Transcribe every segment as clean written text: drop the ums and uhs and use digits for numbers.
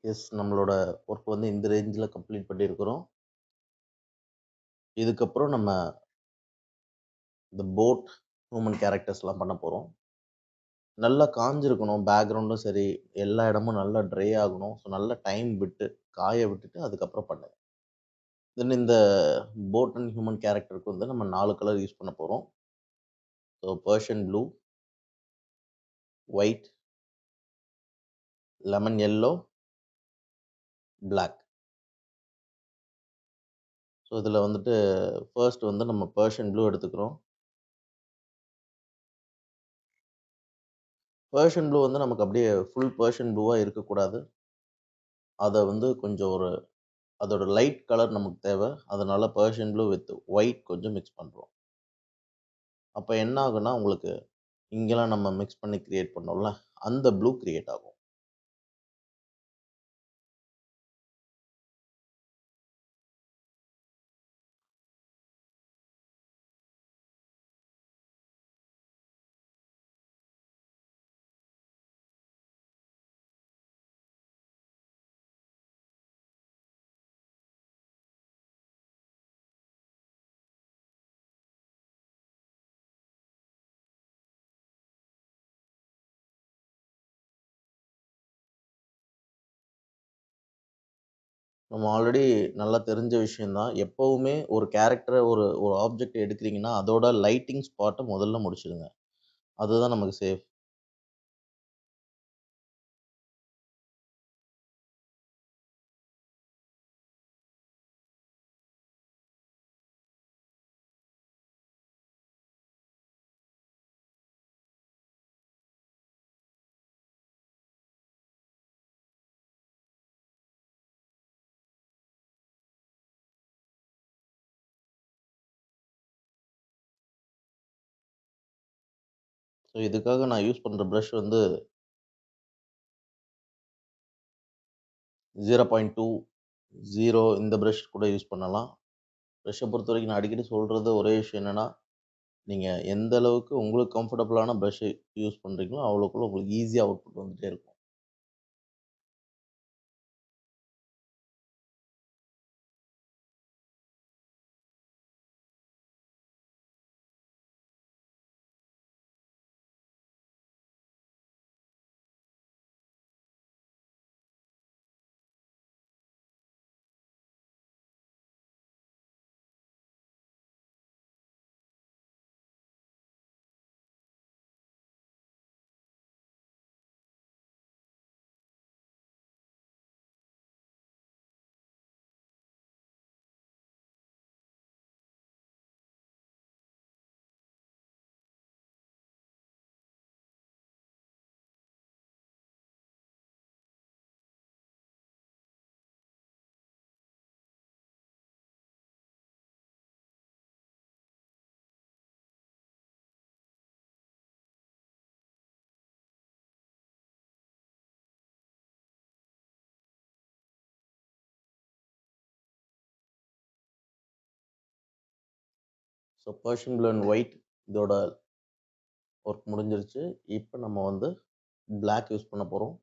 S நம்மளோட work வந்து இந்த ரேஞ்சில கம்ப்ளீட் பண்ணியிருக்கிறோம். இதுக்கப்புறம் நம்ம இந்த போட், ஹியூமன் கேரக்டர்ஸ்லாம் பண்ண போறோம். நல்லா காஞ்சிருக்கணும். பேக்கிரவுண்டும் சரி, எல்லா இடமும் நல்லா ட்ரை ஆகணும். ஸோ நல்ல டைம் விட்டு, காய விட்டுட்டு அதுக்கப்புறம் பண்ணுங்க. தென் இந்த போட் அண்ட் ஹியூமன் கேரக்டருக்கு வந்து நம்ம 4 கலர் யூஸ் பண்ண போறோம். So Persian blue, white, lemon yellow, black. So இதில வந்துட்டு ஃபர்ஸ்ட் வந்து நம்ம பெர்ஷியன் ப்ளூ எடுத்துக்கிறோம். பெர்ஷியன் ப்ளூ வந்து நமக்கு அப்படியே ஃபுல் பெர்ஷியன் ப்ளூவா இருக்கக்கூடாது. அத வந்து கொஞ்சம் அதோட லைட் கலர் நமக்கு தேவை. அதனால பெர்ஷியன் ப்ளூ வித் ஒயிட் கொஞ்சம் மிக்ஸ் பண்றோம். அப்ப என்ன ஆகும்னா, உங்களுக்கு இங்கலாம் நம்ம மிக்ஸ் பண்ணி கிரியேட் பண்ணோம்ல, அந்த ப்ளூ கிரியேட் ஆகும். நம்ம ஆல்ரெடி நல்லா தெரிஞ்ச விஷயம் தான். எப்பவுமே ஒரு கேரக்டர ஒரு ஒரு ஆப்ஜெக்ட் எடுக்கிறீங்கன்னா, அதோட லைட்டிங் ஸ்பாட்ட முதல்ல முடிச்சிடுங்க. அதுதான் நமக்கு சேஃப். ஸோ இதுக்காக நான் யூஸ் பண்ற பிரஷ் வந்து 0.20 இந்த பிரஷ் கூட யூஸ் பண்ணலாம். பிரஷ்ஷ பொறுத்தவரைக்கும் நான் அடிக்கடி சொல்றது ஒரே விஷயம் என்னன்னா, நீங்க எந்த அளவுக்கு உங்களுக்கு கம்ஃபர்டபுளான பிரஷ் யூஸ் பண்றீங்களோ, அவ்வளோக்கு உங்களுக்கு ஈஸியா அவுட்புட் வந்துட்டே இருக்கும். So Persian blue and white இதோட ஒர்க் முடிஞ்சிருச்சு. இப்ப நம்ம வந்து பிளாக் யூஸ் பண்ண போறோம்.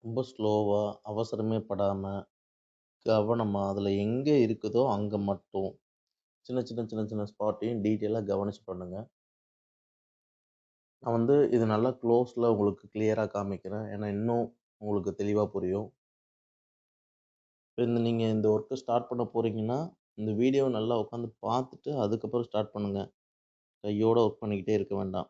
ரொம்ப ஸ்லோவா, அவசரமே படாம, கவனமா அதில எங்க இருக்குதோ அங்க மட்டும் சின்ன சின்ன சின்ன சின்ன ஸ்பாட்டையும் டீட்டெயிலா கவனிச்சு பண்ணுங்க. நான் வந்து இது நல்லா க்ளோஸ்ல உங்களுக்கு கிளியரா காமிக்கிறேன். ஏன்னா, இன்னும் உங்களுக்கு தெளிவா புரியும். இப்ப நீங்க இந்த ஒர்க்க ஸ்டார்ட் பண்ண போறீங்கன்னா, இந்த வீடியோவ நல்லா உட்காந்து பார்த்துட்டு, அதுக்கப்புறம் ஸ்டார்ட் பண்ணுங்க. கையோட ஒர்க் பண்ணிக்கிட்டே இருக்க வேண்டாம்.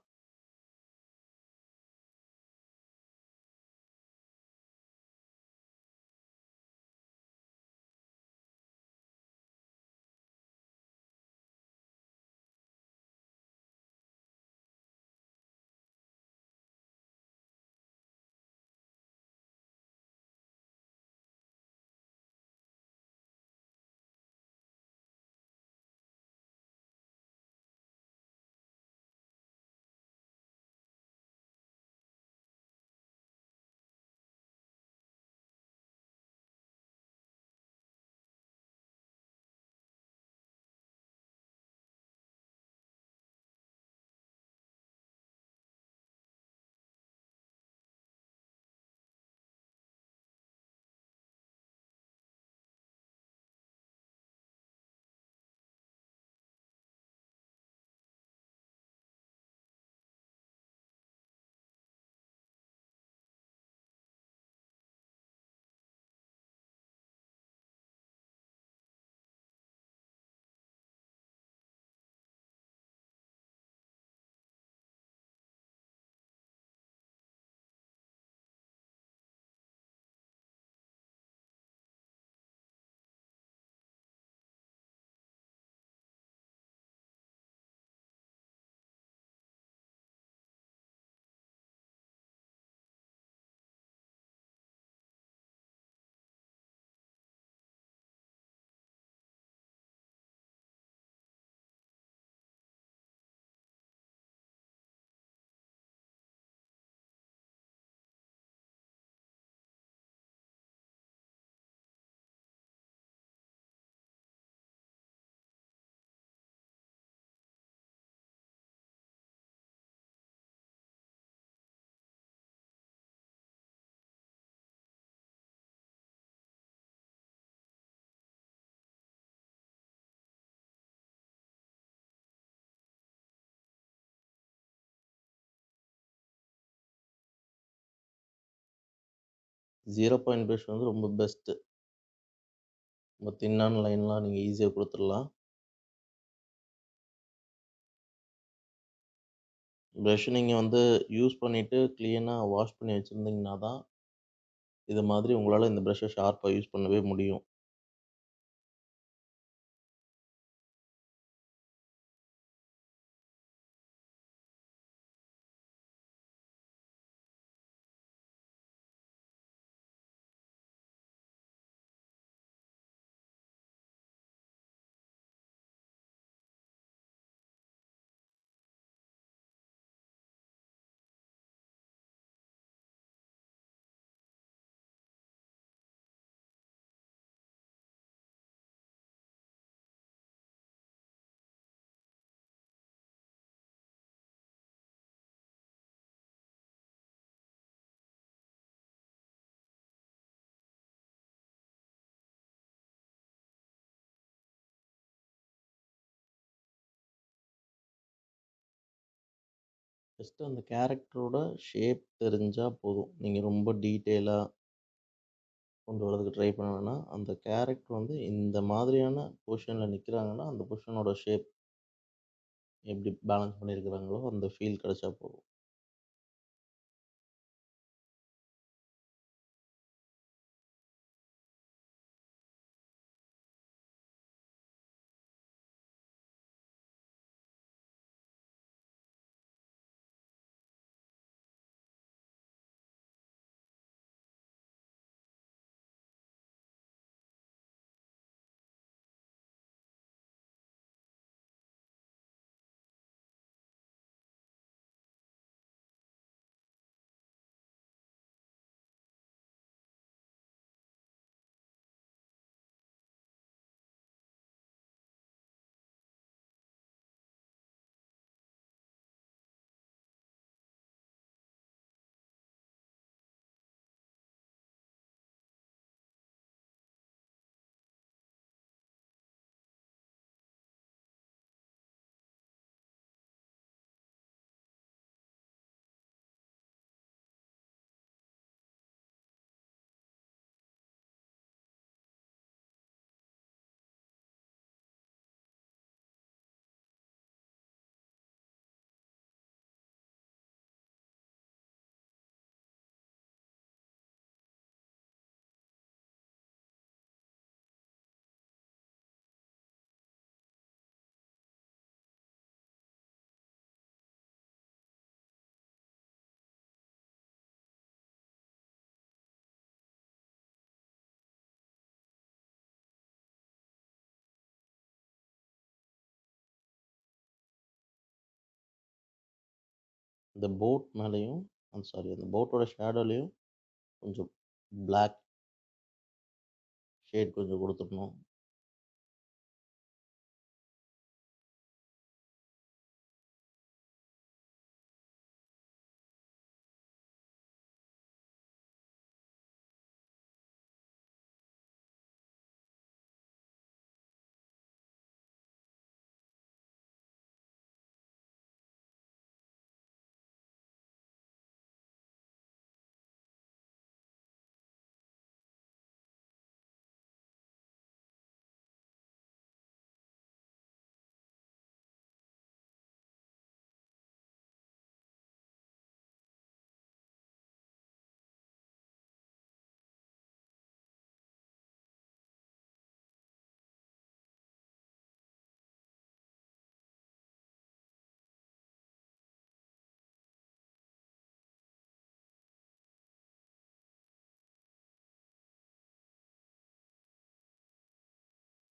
ஜீரோ பாயிண்ட் பிரஷ் வந்து ரொம்ப பெஸ்ட்டு. ரொம்ப தின்னான லைன்லாம் நீங்க ஈஸியா குடுத்துடலாம். பிரஷ் நீங்க வந்து யூஸ் பண்ணிட்டு கிளீனா வாஷ் பண்ணி வச்சிருந்தீங்கன்னா தான், இது மாதிரி உங்களால இந்த பிரஷ்ஷ ஷார்ப்பா யூஸ் பண்ணவே முடியும். ஜஸ்ட் அந்த கேரக்டரோட ஷேப் தெரிஞ்சா போதும். நீங்க ரொம்ப டீட்டெயிலா கொண்டு வரதுக்கு ட்ரை பண்ண வேணாம். அந்த கேரக்டர் வந்து இந்த மாதிரியான பொசிஷன்ல நிக்கிறாங்கன்னா, அந்த பொசிஷனோட ஷேப் எப்படி பேலன்ஸ் பண்ணியிருக்கிறாங்களோ, அந்த ஃபீல் கிடைச்சா போதும். இந்த போட் மேலேயும் சாரி அந்த போட்டோட ஷேடோலையும் கொஞ்சம் பிளாக் ஷேட் கொஞ்சம் கொடுத்துடணும்.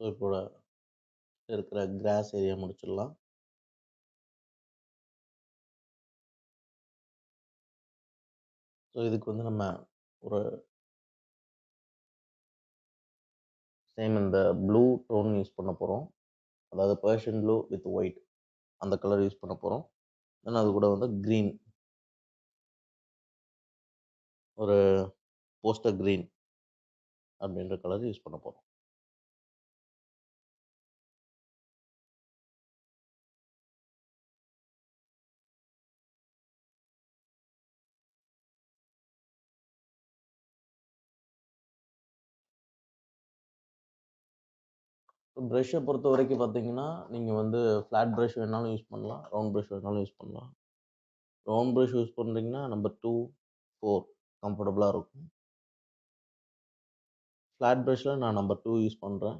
ஸோ இப்போ இருக்கிற கிராஸ் ஏரியா முடிச்சிடலாம். ஸோ இதுக்கு வந்து நம்ம ஒரு சேம் இந்த ப்ளூ டோன் யூஸ் பண்ண போகிறோம். அதாவது பர்ஷியன் ப்ளூ வித் ஒயிட் அந்த கலர் யூஸ் பண்ண போகிறோம். தென் அது கூட வந்து க்ரீன், ஒரு போஸ்டர் க்ரீன் அப்படின்ற கலர் யூஸ் பண்ண போகிறோம். ப்ரஷ்ஷை பொறுத்த வரைக்கும் பார்த்தீங்கன்னா, நீங்கள் வந்து ஃப்ளாட் ப்ரஷ் வேணாலும் யூஸ் பண்ணலாம், ரவுண்ட் ப்ரஷ் வேணாலும் யூஸ் பண்ணலாம். ரவுண்ட் ப்ரஷ் யூஸ் பண்ணுறீங்கன்னா நம்பர் 2, 4 கம்ஃபர்டபுளாக இருக்கும். ஃப்ளாட் ப்ரஷ்ஷில் நான் நம்பர் 2 யூஸ் பண்ணுறேன்.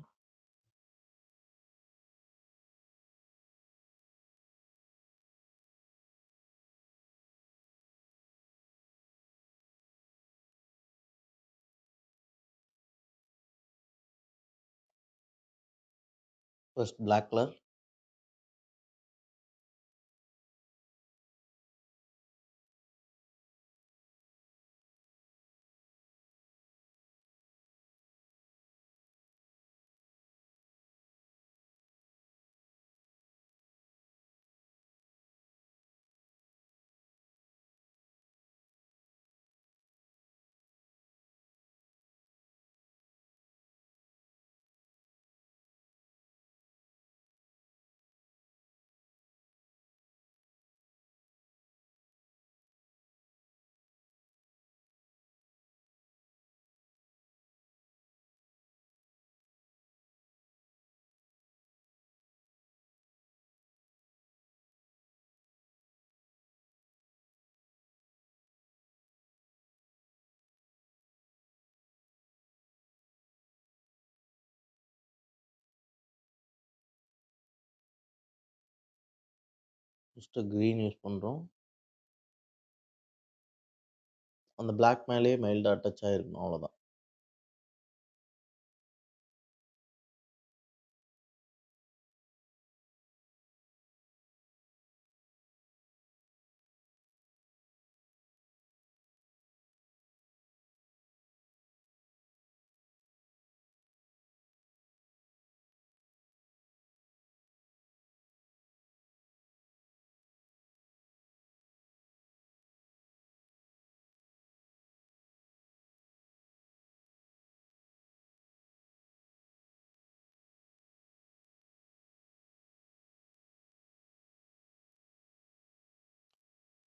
First black colour, first green use பண்ணுறோம். அந்த பிளாக் மேலேயே மைல்டாக டச் ஆகிருக்கணும், அவ்வளோதான்.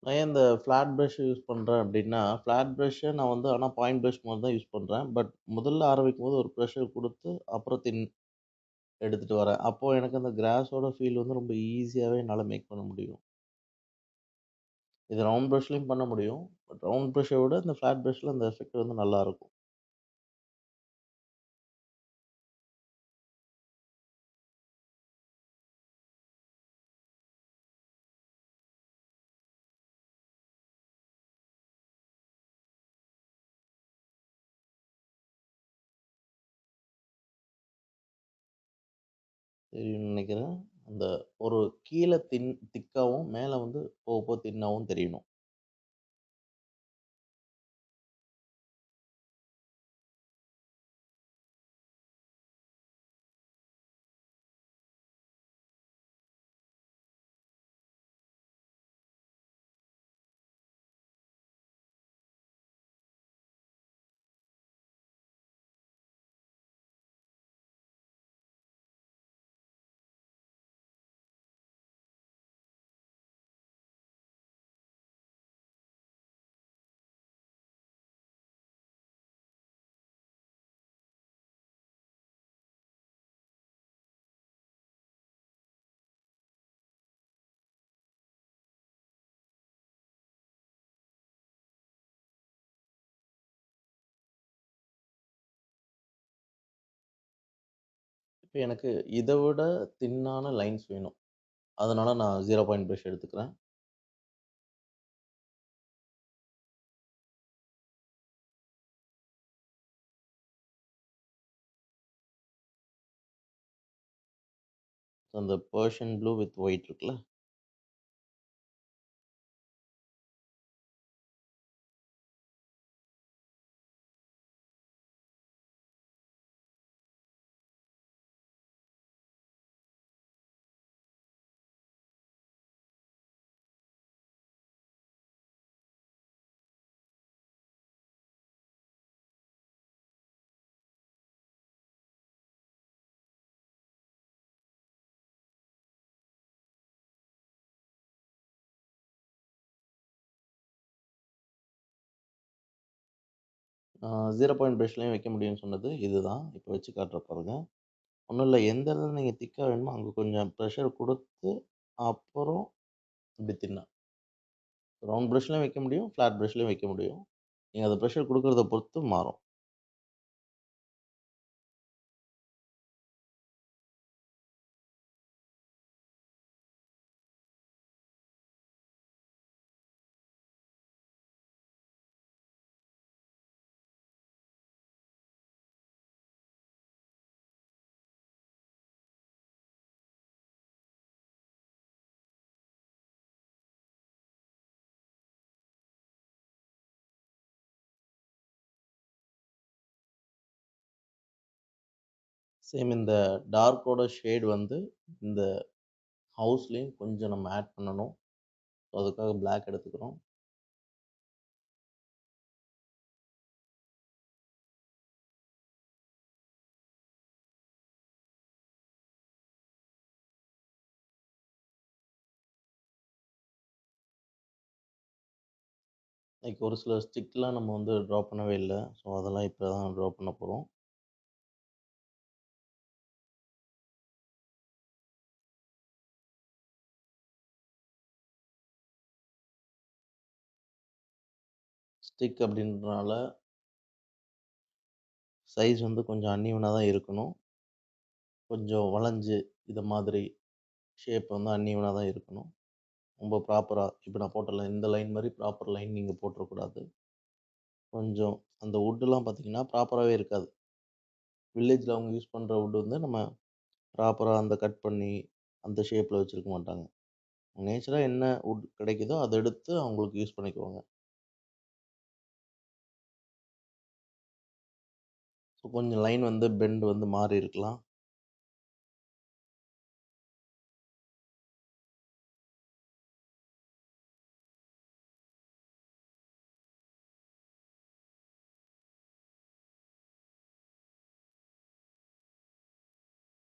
நான் ஏன் இந்த ஃப்ளாட் ப்ரஷ் யூஸ் பண்ணுறேன் அப்படின்னா, ஃப்ளாட் ப்ரஷ்ஷை நான் வந்து ஆனால் பாயிண்ட் ப்ரஷ் மாதிரி தான் யூஸ் பண்ணுறேன். பட் முதல்ல ஆரம்பிக்கும் போது ஒரு ப்ரெஷர் கொடுத்து அப்புறம் எடுத்துகிட்டு வரேன். அப்போது எனக்கு அந்த கிராஸோட ஃபீல் வந்து ரொம்ப ஈஸியாகவே என்னால் மேக் பண்ண முடியும். இது ரவுண்ட் ப்ரஷ்லையும் பண்ண முடியும். பட் ரவுண்ட் ப்ரஷ்ஷை விட இந்த ஃப்ளாட் ப்ரஷ்ஷில் அந்த எஃபெக்ட் வந்து நல்லாயிருக்கும். தெரியும்னு நினைக்கிறேன். அந்த ஒரு கீழே திக்காவும் மேலே வந்து போக போக தின்னாவும் தெரியணும். இப்ப எனக்கு இத விட தின்னான லைன்ஸ் வேணும். அதனால நான் 0 பாயிண்ட் பிரஷ் எடுத்துக்கிறேன். அந்த பெர்ஷியன் ப்ளூ வித் ஒயிட் இருக்குல்ல. ஆ 0 பாயிண்ட் பிரஷ்லயும் வைக்க முடியும்னு சொன்னது இதுதான். இப்ப வச்சு காட்டுறேன் பாருங்க. ஒண்ணும் இல்ல. எந்த இடத்துல நீங்க திக்கா வேணுமோ அங்க கொஞ்சம் பிரஷர் குடுத்து, அப்புறம் இப்படி தின்னா. ரவுண்ட் பிரஷ்லயும் வைக்க முடியும், ஃப்ளாட் பிரஷ்லயும் வைக்க முடியும். நீங்க அந்த பிரஷர் குடுக்கறத பொறுத்து மாறும். சேம் இந்த டார்க்கோட ஷேட் வந்து இந்த ஹவுஸ்லயும் கொஞ்சம் நம்ம ஆட் பண்ணணும். அதுக்காக பிளாக் எடுத்துக்கிறோம். லைக் ஒரு சில ஸ்டிக்லாம் நம்ம வந்து ட்ரா பண்ணவே இல்ல. ஸோ அதெல்லாம் இப்ப தான் ட்ரா பண்ண போறோம். ஸ்டிக் அப்படின்றனால சைஸ் வந்து கொஞ்சம் அன்ஈவனா தான் இருக்கணும். கொஞ்சம் வளைஞ்சு இத மாதிரி ஷேப் வந்து அன்ஈவனா தான் இருக்கணும். ரொம்ப ப்ராப்பரா இப்ப நான் போட்டேன்ல, இந்த லைன் மாரி ப்ராப்பர் லைன் நீங்க போட்டுறக்கூடாது. கொஞ்சம் அந்த வுட்லாம் பார்த்தீங்கன்னா, ப்ராப்பராவே இருக்காது. வில்லேஜ்ல அவங்க யூஸ் பண்ற வுட் வந்து நம்ம ப்ராப்பரா அந்த கட் பண்ணி, அந்த ஷேப்ல வச்சிருக்க மாட்டாங்க. நேச்சரா என்ன வுட் கிடைக்குதோ, அத எடுத்து அவங்களுக்கு யூஸ் பண்ணிக்குவாங்க. ஸோ கொஞ்சம் லைன் வந்து பெண்ட் வந்து மாறி இருக்கலாம்.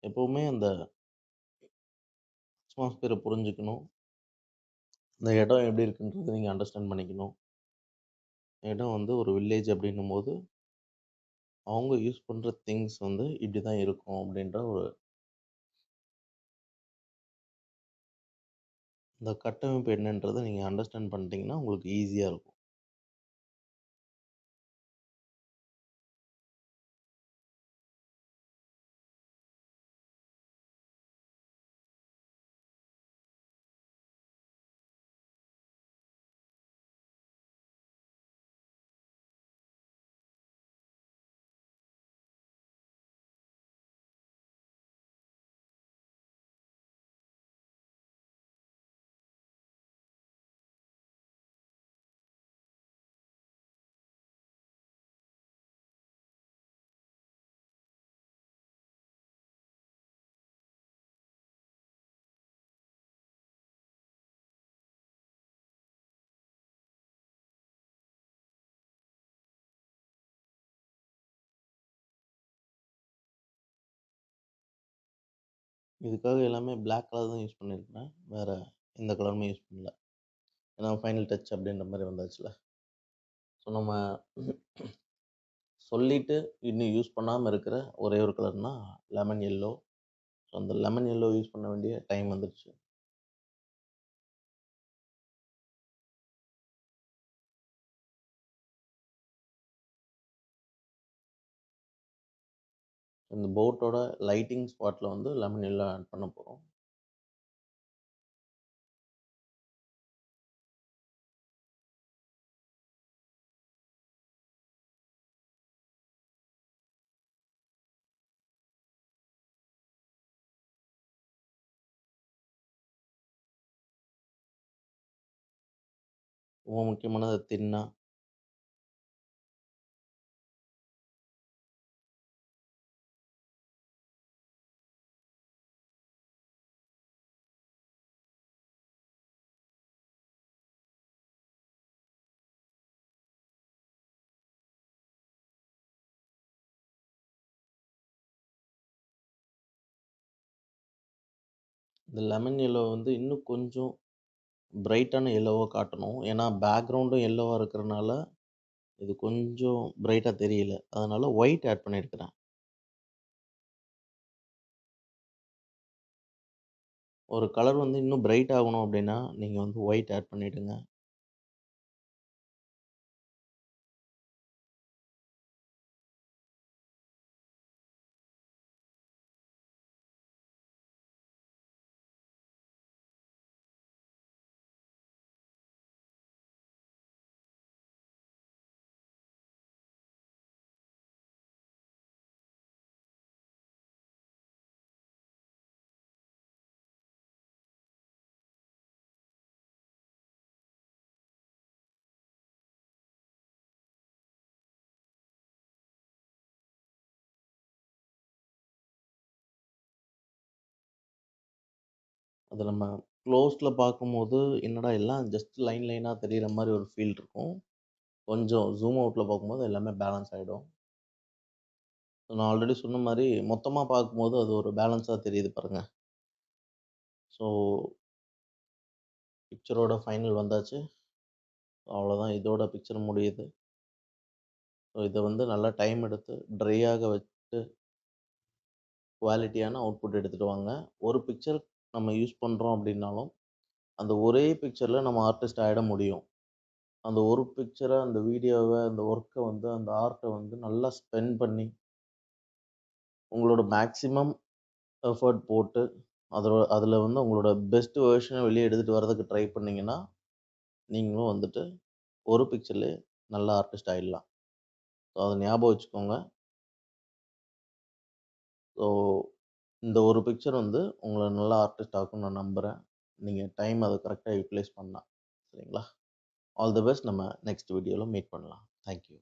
எப்பவுமே அந்த அட்மாஸ்பியர புரிஞ்சுக்கணும். அந்த இடம் எப்படி இருக்குன்றத நீங்க அண்டர்ஸ்டாண்ட் பண்ணிக்கணும். இடம் வந்து ஒரு வில்லேஜ் அப்படின்னும்போது, அவங்க யூஸ் பண்ற திங்ஸ் வந்து இப்படிதான் இருக்கும் அப்படின்ற ஒரு இந்த கட்டமைப்பு என்னன்றத நீங்க அண்டர்ஸ்டாண்ட் பண்ணிட்டீங்கன்னா, உங்களுக்கு ஈஸியா இருக்கும். இதுக்காக எல்லாமே பிளாக் கலர் தான் யூஸ் பண்ணியிருக்கிறேன். வேற எந்த கலருமே யூஸ் பண்ணல. ஏன்னா ஃபைனல் டச் அப்படின்ற மாரி வந்தாச்சுல்ல. ஸோ நம்ம சொல்லிட்டு இன்னும் யூஸ் பண்ணாம இருக்கிற ஒரே ஒரு கலர்னா லெமன் எல்லோ. ஸோ அந்த லெமன் எல்லோ யூஸ் பண்ண வேண்டிய டைம் வந்துருச்சு. இந்த போட்டோட லைட்டிங் ஸ்பாட்ல வந்து லெமன் எல்லோ ஆட் பண்ண போறோம். ரொம்ப முக்கியமானது தின்னா இந்த லெமன் எல்லோ வந்து இன்னும் கொஞ்சம் பிரைட்டான எல்லோவா காட்டணும். ஏன்னா பேக்ரவுண்டும் எல்லோவா இருக்கிறனால இது கொஞ்சம் பிரைட்டா தெரியல. அதனால ஒயிட் ஆட் பண்ணியிருக்கிறேன். ஒரு கலர் வந்து இன்னும் பிரைட் ஆகணும் அப்படின்னா, நீங்க வந்து ஒயிட் ஆட் பண்ணிடுங்க. அது நம்ம க்ளோஸ்ல பார்க்கும்போது, என்னடா எல்லாம் ஜஸ்ட் லைன் லைனா தெரியிற மாரி ஒரு ஃபீல் இருக்கும். கொஞ்சம் ஜூம் அவுட்ல பார்க்கும்போது எல்லாமே பேலன்ஸ் ஆயிடும். நான் ஆல்ரெடி சொன்ன மாரி, மொத்தமா பார்க்கும்போது அது ஒரு பேலன்ஸா தெரியுது பாருங்க. ஸோ பிக்சரோட ஃபைனல் வந்தாச்சு. அவ்வளோதான், இதோட பிக்சர் முடியுது. ஸோ இத வந்து நல்லா டைம் எடுத்து ட்ரை ஆக வச்சு குவாலிட்டியான அவுட்புட் எடுத்துட்டு வாங்க. ஒரு பிக்சர் நம்ம யூஸ் பண்றோம் அப்படின்னாலும், அந்த ஒரே பிக்சர்ல நம்ம ஆர்டிஸ்ட் ஆயிட முடியும். அந்த ஒரு பிக்சர, அந்த வீடியோவ, அந்த ஒர்க்க வந்து அந்த ஆர்ட்ட வந்து நல்லா ஸ்பெண்ட் பண்ணி, உங்களோட மேக்ஸிமம் எஃபோர்ட் போட்டு, அதுல வந்து உங்களோட பெஸ்ட் வெர்ஷன வெளிய எடுத்துட்டு வரதுக்கு ட்ரை பண்ணீங்கன்னா, நீங்களும் வந்துட்டு ஒரு பிக்சர்லயே நல்ல ஆர்டிஸ்ட் ஆயிடலாம். ஸோ அத ஞாபகம் வச்சுக்கோங்க. ஸோ இந்த ஒரு பிக்சர் வந்து உங்கள நல்ல ஆர்டிஸ்ட் ஆக்கும்னு நான் நம்புறேன். நீங்க டைம் அத கரெக்ட்டா யுட்டிலைஸ் பண்ணா. சரிங்களா? All the best. நம்ம நெக்ஸ்ட் வீடியோல மீட் பண்ணலாம். Thank you.